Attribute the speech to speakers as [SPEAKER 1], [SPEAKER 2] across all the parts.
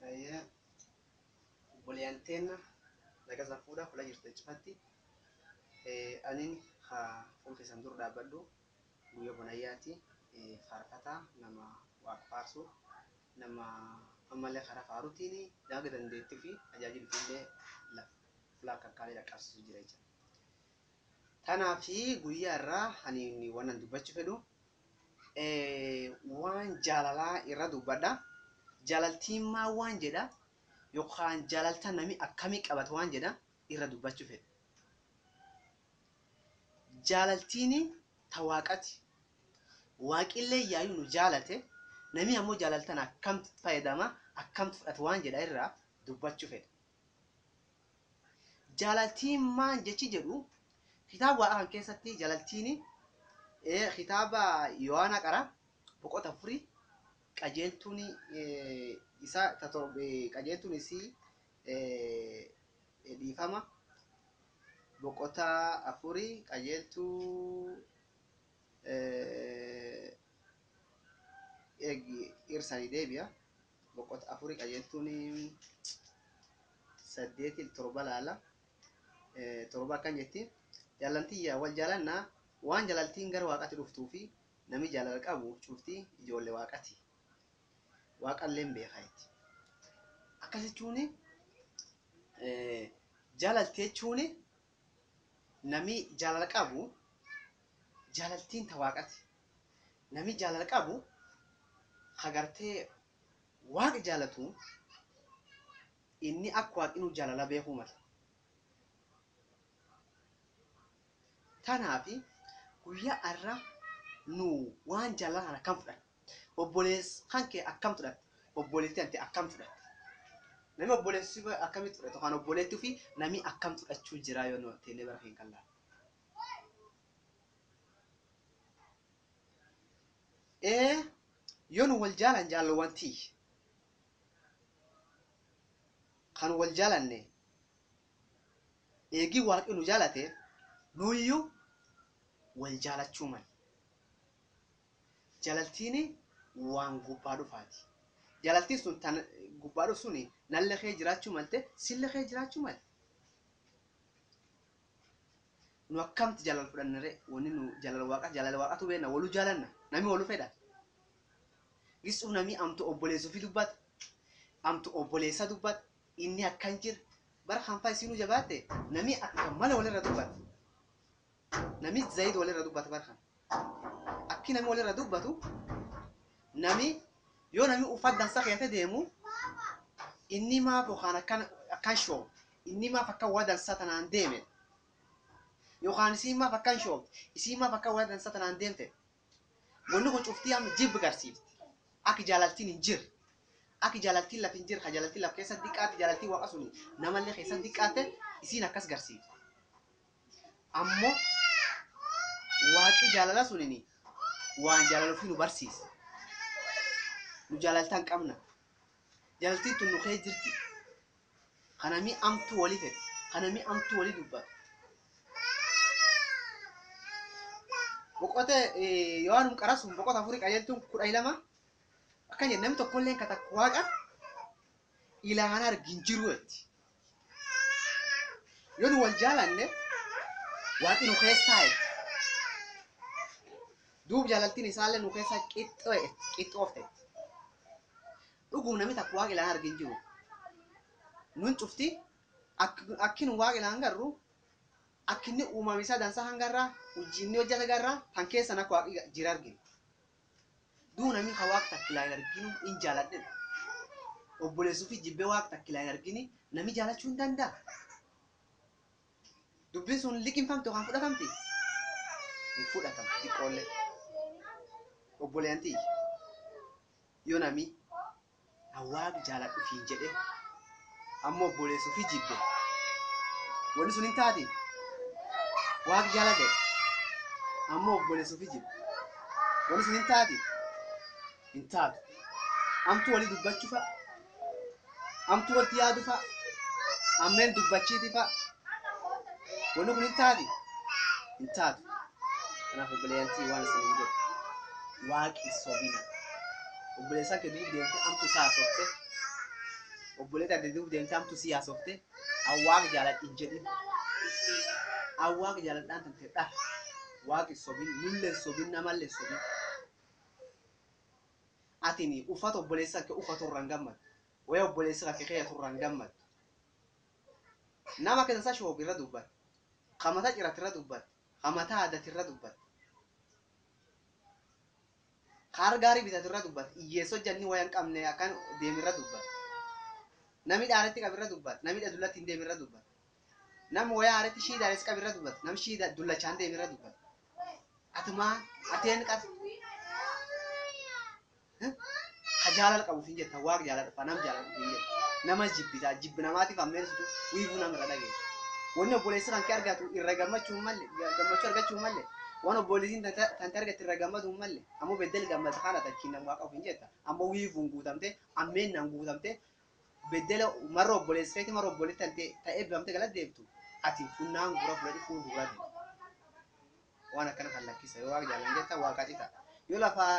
[SPEAKER 1] Ayya Bolianten laga zafuda kula jirtu cipatti anin ha fulke sandur dabaddu guyya bonayati farfata nama waqfarsu nama amale khara farutini daga dandeetti fi ajaajil fille la fulaka kale la qabsu jira jecha tana fi guyya irra hani wannan dubbachu fedhu waan jaalala irra dubbadha jaalaltiin maa waan jedha yookaan jaalalta nami akkamii qabatu waan jedha irra dubbachuu fedha. Jaalaltiin tawaaqati waaqillee yaayuu nu jaalate nami ammoo jaalaltan akkam fayyadama akkam fudhatu waan jedha irra dubbachuu fedha. Jaalaltiin maan jechi jedhu kitaaba waaqaan keessatti jaalaltiin kitaaba Yohaana qara boqota furii qajeeltuun isa qajeeltuun isii dhiifama boqota afurii qajeeltuu irsanii deebi'a boqota afurii qajeeltuun saddeetil torba laala torba kan jetti jaalaltii wal jaalannaa waan jaalaltiin gara waaqatti dhuftuu fi nami jaalala qabu cuftii ijoollee waaqati waaqalleen beekayti akkasichuun jaalaltii jechuun nami jaalala qabu jaalaltiin tawaaqati nami jaalala qabu hagartee waaqa jaalatu inni akka waaqinu jaalala beekuu mala tanaafi guyyaa arra nu waan jaalala kana akkam fudhata obboleessa hankee akkam fudhata obboleetti ante akkam fudhata nami obboleessi akkamitti fudhata kan obboleetti fi nami akkam fudhachuu jira yoo nu teelee bara hin kallaa yoo nu wal jaalan jaalawwanti kan wal jaalanne eegi waaqi nu jaalate nuyyuu wal jaalachuu mal jaalaltiin waan gubbaa dhufaati jaalaltiin sun tan gubbaa dhufu suni nalle kee jiraachuu malte sille kee jiraachuu mal nu akkamti jaalala fudhannare wonni nu jaalala waaqatu beena walu jaalanna nami walu fedha gisuu nami amtu obboleessu fi dubbat amtu obboleessa dubbat inni akkan jir bara hanfa isinu jabaate nami akka mala walirra dubbat nami zaid walirra dubbat barkan akki nami walirra dubbatu nami yoo nami ufaddan sakhiyate deemu inni ma fo khana kan show inni ma fakka wadan satanan deeme yoo khan isi ma fakkan show isi ma fakka wadan satanan deemte wonno ko cufti am jib garsiifti ak jaalaltiin injir ak jaalaltiin laf injir ha jaalaltiin laf keessa diqaati jaalaltiin waaqa suni namallee keessa diqaate isiin akkas garsiifti ammoo waaqi jaalala sunini waan jaalalu fi nu barsiisa nu jaalaltaan qabna jaalaltiin tun nu kee jirti kanami amtu wali fedhe kanami amtu wali dubbatu boqote yohaanum qarasum boqota afurii qajeeltuun 12 akkan jedhe namni tokkolleen ka takka waaqa ilaalaan argin jiruutti yoo nu wal jaalanne waaqi nu keessaa'e duub jaalaltiin isaallee nu keessa qixxoofte dhugum namni takka waaqa ilaalaan argin jiru nun cufti akkin waaqa ilaalaan garru akkinni uumame isaa dansaa hangarraa ujjinni hojjata garraa kan keessan akka waaqi jira arginu duu namni ka waaqa takka ilaalaan arginu in jaaladhen obboleessuu fi jibbee waaqa takka ilaalaan argini nami jaalachuu hin danda'a dubbiin sun liqinfamte yookaan fudhatamti hin fudhatamti xiqqoollee obboleeyyantii yoo nami waaqa jaaladhu fiin jedhe ammoo obboleessuu fi jibbe wanni sun hin taati waaqa jaalate ammoo obboleessuu fi jibbe wanni sun hin taati hin taatu amtu walii dubbachuu fa'a amtu walitti yaadu fa'a ammeen dubbachiiti fa'a wanni kun hin taati hin taatu kanaaf obboleeyyantii waan isin hin jedhu waaqi sobina obboleessaa kee duub deemte amtu isaa softe obboleeta dedduuf deemtaamtu siyaasofte awwaaq jaaladhin jedhin awwaaq jaaladhaan tante dha waaqi sobin nullee sobin namallee sobin atini uffata obboleessa kee uffatu irraan gammadu waya obboleessa kee keeyatu irraan gammadu nama keessa shoob irra dubbat qamata cirat irra dubbat qamata aadat irra dubbat qaar gaarii bitat irra dubbat iyyeessoo janni wayan qabne akan deem irra dubbat nami dhaaretti qab irra dubbat nami dhadullatti hin deem irra dubbat nam waya aaretti shii dhaares qab irra dubbat nam shii dullachaan deem irra dubbat atumaa ateen qat jaalala qabu fin jetta waaq jaalala fa nam jaalala fin jetta nama jibbita jibbi namaatiif ammeessitu wiifuu nam irra dhagee wanni obboleessa kan kee argatu irra gammachuu malle gammachuu argachuu malle waan obboleessiin tante argatti irra gammadu malle ammoo beddel gammada kana takkiin nam waaqa fin jetta ammoo wiifuun guutamte ammeen nan guutamte beddela marra obboleessa feeti marra obboleetti tante ta'ee bifamte galat deebtu ati funnaan gura fudhati fuun gura waan akkana kan lakkisa yoo waaqa jaalan jetta waaqa cita yoo lafaa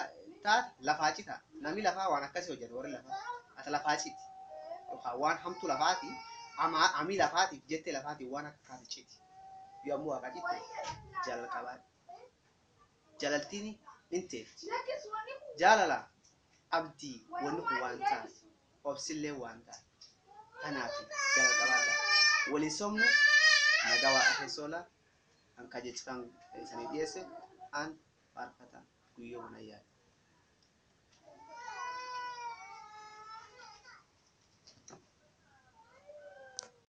[SPEAKER 1] taat lafaa cita nami lafaa waan akkasii hojjeta warri lafaa ata lafaa citi yookaan waan hamtu lafaati amii lafaatiif jette lafaati waan akka kaati citi yoo ammoo waaqa citte jaalala qabaadha jaalaltiin inteef jaalala abdii wanni kun waan taate obsillee waan taate kanaaf jaalala qabaadha waliin somnu nagaa waaqa keessoola kan kajechikan isanii dhiyeesse an faarfata guyyoo manayyaa